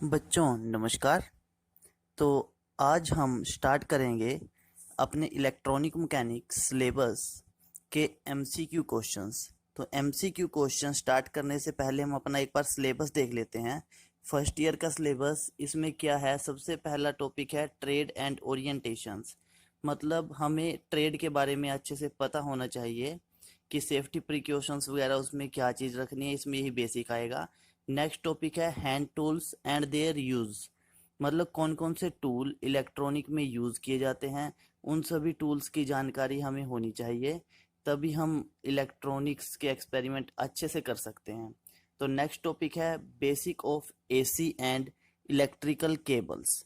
बच्चों नमस्कार। तो आज हम स्टार्ट करेंगे अपने इलेक्ट्रॉनिक मैकेनिक्स सिलेबस के एमसीक्यू क्वेश्चंस। तो एमसीक्यू क्वेश्चन स्टार्ट करने से पहले हम अपना एक बार सिलेबस देख लेते हैं। फर्स्ट ईयर का सिलेबस इसमें क्या है। सबसे पहला टॉपिक है ट्रेड एंड ओरिएंटेशंस। मतलब हमें ट्रेड के बारे में अच्छे से पता होना चाहिए कि सेफ्टी प्रिकॉशंस वगैरह उसमें क्या चीज़ रखनी है, इसमें यही बेसिक आएगा। नेक्स्ट टॉपिक है hand tools and there use. मतलब कौन कौन से टूल इलेक्ट्रॉनिक में यूज़ किए जाते हैं, उन सभी टूल्स की जानकारी हमें होनी चाहिए, तभी हम इलेक्ट्रॉनिक्स के एक्सपेरिमेंट अच्छे से कर सकते हैं। तो नेक्स्ट टॉपिक है basic of AC and electrical cables.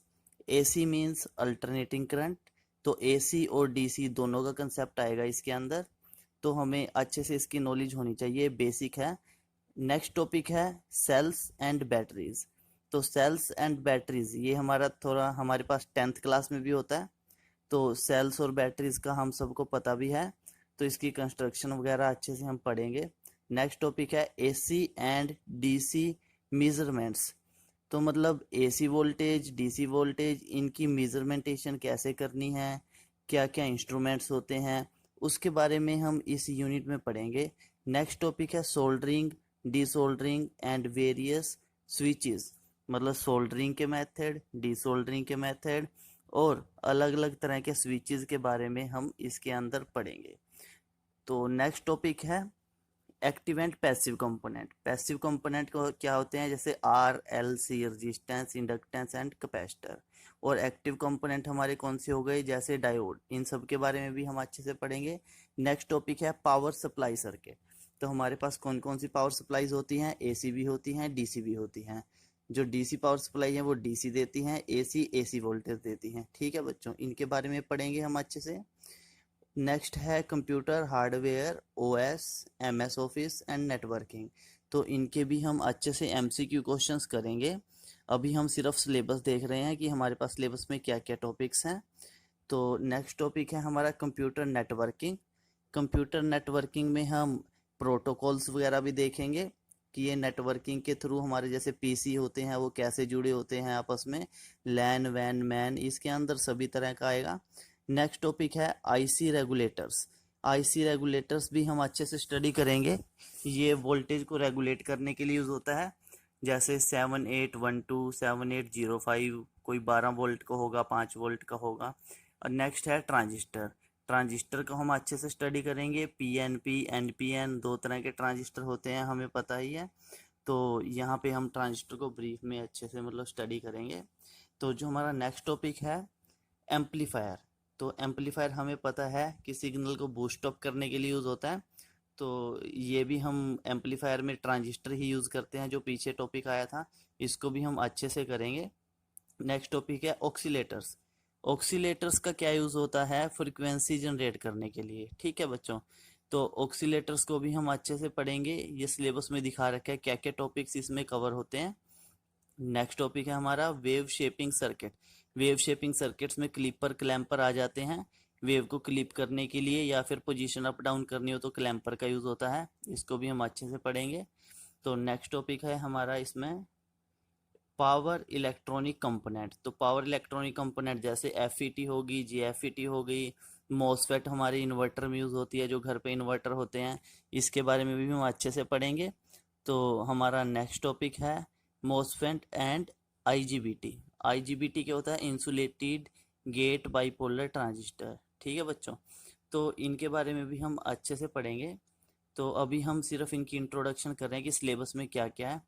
AC means alternating current, तो एसी और डीसी दोनों का कंसेप्ट आएगा इसके अंदर, तो हमें अच्छे से इसकी नॉलेज होनी चाहिए, बेसिक है। नेक्स्ट टॉपिक है सेल्स एंड बैटरीज। तो सेल्स एंड बैटरीज ये हमारा थोड़ा हमारे पास 10th क्लास में भी होता है, तो सेल्स और बैटरीज का हम सबको पता भी है, तो इसकी कंस्ट्रक्शन वगैरह अच्छे से हम पढ़ेंगे। नेक्स्ट टॉपिक है एसी एंड डीसी मेजरमेंट्स। तो मतलब एसी वोल्टेज डीसी वोल्टेज इनकी मेजरमेंटेशन कैसे करनी है, क्या क्या इंस्ट्रूमेंट्स होते हैं, उसके बारे में हम इस यूनिट में पढ़ेंगे। नेक्स्ट टॉपिक है soldering, desoldering and various switches. मतलब सोल्डरिंग के मेथड, डीसोल्डरिंग के मेथड और अलग अलग तरह के स्विचेस के बारे में हम इसके अंदर पढ़ेंगे। तो नेक्स्ट टॉपिक है active and passive component. Passive component को क्या होते हैं, जैसे R L C, resistance, inductance and capacitor. और एक्टिव कंपोनेंट हमारे कौन से हो गए, जैसे डायोड। इन सब के बारे में भी हम अच्छे से पढ़ेंगे। नेक्स्ट टॉपिक है पावर सप्लाई सर्किट। तो हमारे पास कौन कौन सी पावर सप्लाईज होती हैं, एसी भी होती हैं, डीसी भी होती हैं। जो डीसी पावर सप्लाई है वो डीसी देती हैं, एसी एसी वोल्टेज देती हैं। ठीक है बच्चों, इनके बारे में पढ़ेंगे हम अच्छे से। नेक्स्ट है computer hardware, OS, MS office and networking. तो इनके भी हम अच्छे से एमसीक्यू क्वेश्चंस करेंगे। अभी हम सिर्फ सिलेबस देख रहे हैं कि हमारे पास सिलेबस में क्या क्या टॉपिक्स हैं। तो नेक्स्ट टॉपिक है हमारा कंप्यूटर नेटवर्किंग। कंप्यूटर नेटवर्किंग में हम प्रोटोकॉल्स वगैरह भी देखेंगे कि ये नेटवर्किंग के थ्रू हमारे जैसे पीसी होते हैं वो कैसे जुड़े होते हैं आपस में, लैन वैन मैन, इसके अंदर सभी तरह का आएगा। नेक्स्ट टॉपिक है आईसी रेगुलेटर्स। आईसी रेगुलेटर्स भी हम अच्छे से स्टडी करेंगे। ये वोल्टेज को रेगुलेट करने के लिए यूज़ होता है, जैसे 7812, 7805, कोई 12 वोल्ट का होगा, 5 वोल्ट का होगा। और नेक्स्ट है ट्रांजिस्टर। ट्रांजिस्टर को हम अच्छे से स्टडी करेंगे। पीएनपी एनपीएन दो तरह के ट्रांजिस्टर होते हैं, हमें पता ही है। तो यहाँ पे हम ट्रांजिस्टर को ब्रीफ में अच्छे से मतलब स्टडी करेंगे। तो जो हमारा नेक्स्ट टॉपिक है एम्पलीफायर। तो एम्पलीफायर हमें पता है कि सिग्नल को बूस्ट अप करने के लिए यूज़ होता है, तो ये भी हम एम्पलीफायर में ट्रांजिस्टर ही यूज़ करते हैं, जो पीछे टॉपिक आया था, इसको भी हम अच्छे से करेंगे। नेक्स्ट टॉपिक है ऑक्सीलेटर्स। ऑक्सीलेटर्स का क्या यूज़ होता है, फ्रिक्वेंसी जनरेट करने के लिए। ठीक है बच्चों, तो ऑक्सीलेटर्स को भी हम अच्छे से पढ़ेंगे। ये सिलेबस में दिखा रखा है क्या क्या टॉपिक्स इसमें कवर होते हैं। नेक्स्ट टॉपिक है हमारा wave shaping circuit. Wave shaping circuits में क्लिपर क्लैंपर आ जाते हैं। वेव को क्लिप करने के लिए या फिर पोजीशन अप डाउन करनी हो तो क्लैंपर का यूज़ होता है, इसको भी हम अच्छे से पढ़ेंगे। तो नेक्स्ट टॉपिक है हमारा इसमें पावर इलेक्ट्रॉनिक कंपोनेंट। तो पावर इलेक्ट्रॉनिक कंपोनेंट जैसे एफईटी होगी, जीएफईटी हो गई, मॉसफेट हमारे इन्वर्टर में यूज़ होती है, जो घर पे इन्वर्टर होते हैं, इसके बारे में भी हम अच्छे से पढ़ेंगे। तो हमारा नेक्स्ट टॉपिक है मॉसफेट एंड आईजीबीटी। आईजीबीटी क्या होता है, इंसुलेटेड गेट बाइपोलर ट्रांजिस्टर। ठीक है बच्चों, तो इनके बारे में भी हम अच्छे से पढ़ेंगे। तो अभी हम सिर्फ इनकी इंट्रोडक्शन कर रहे हैं कि सिलेबस में क्या क्या है।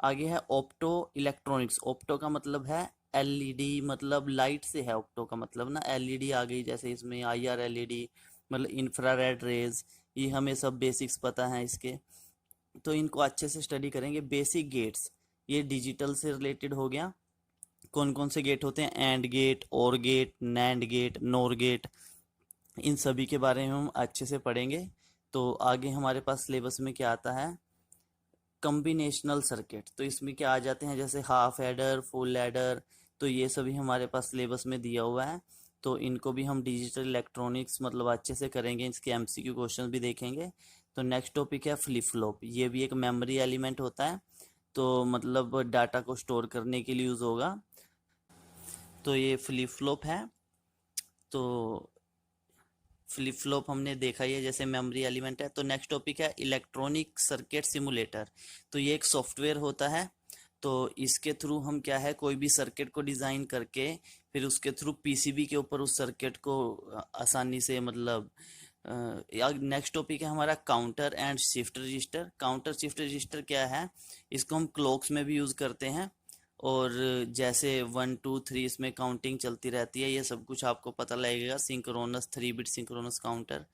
आगे है ऑप्टो इलेक्ट्रॉनिक्स। ऑप्टो का मतलब है एलईडी, मतलब लाइट से है। ऑप्टो का मतलब ना एलईडी आ गई, जैसे इसमें आईआर एलईडी, मतलब इंफ्रारेड रेज, ये हमें सब बेसिक्स पता है इसके, तो इनको अच्छे से स्टडी करेंगे। बेसिक गेट्स, ये डिजिटल से रिलेटेड हो गया। कौन कौन से गेट होते हैं, and gate, or gate, nand gate, nor gate, इन सभी के बारे में हम अच्छे से पढ़ेंगे। तो आगे हमारे पास सिलेबस में क्या आता है, कॉम्बिनेशनल सर्किट। तो इसमें क्या आ जाते हैं, जैसे हाफ एडर, फुल एडर, तो ये सभी हमारे पास सिलेबस में दिया हुआ है। तो इनको भी हम डिजिटल इलेक्ट्रॉनिक्स मतलब अच्छे से करेंगे, इसके एमसीक्यू क्वेश्चन भी देखेंगे। तो नेक्स्ट टॉपिक है फ्लिप फ्लॉप। ये भी एक मेमोरी एलिमेंट होता है। तो मतलब डाटा को स्टोर करने के लिए यूज़ होगा। तो ये फ्लिप फ्लॉप है। तो फ्लिप फ्लॉप हमने देखा ही है, जैसे मेमोरी एलिमेंट है। तो नेक्स्ट टॉपिक है इलेक्ट्रॉनिक सर्किट सिमुलेटर। तो ये एक सॉफ्टवेयर होता है। तो इसके थ्रू हम क्या है, कोई भी सर्किट को डिज़ाइन करके फिर उसके थ्रू पीसीबी के ऊपर उस सर्किट को आसानी से मतलब नेक्स्ट टॉपिक है हमारा counter and shift register. Counter shift register क्या है, इसको हम क्लॉक्स में भी यूज़ करते हैं। और जैसे 1 2 3 इसमें काउंटिंग चलती रहती है, ये सब कुछ आपको पता लगेगा। Synchronous 3 bit synchronous counter.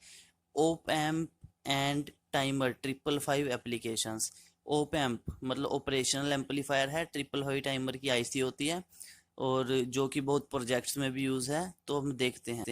Op amp and timer 555 applications. Op amp मतलब ऑपरेशनल एम्पलीफायर है, 555 टाइमर की आईसी होती है, और जो कि बहुत प्रोजेक्ट्स में भी यूज़ है। तो हम देखते हैं।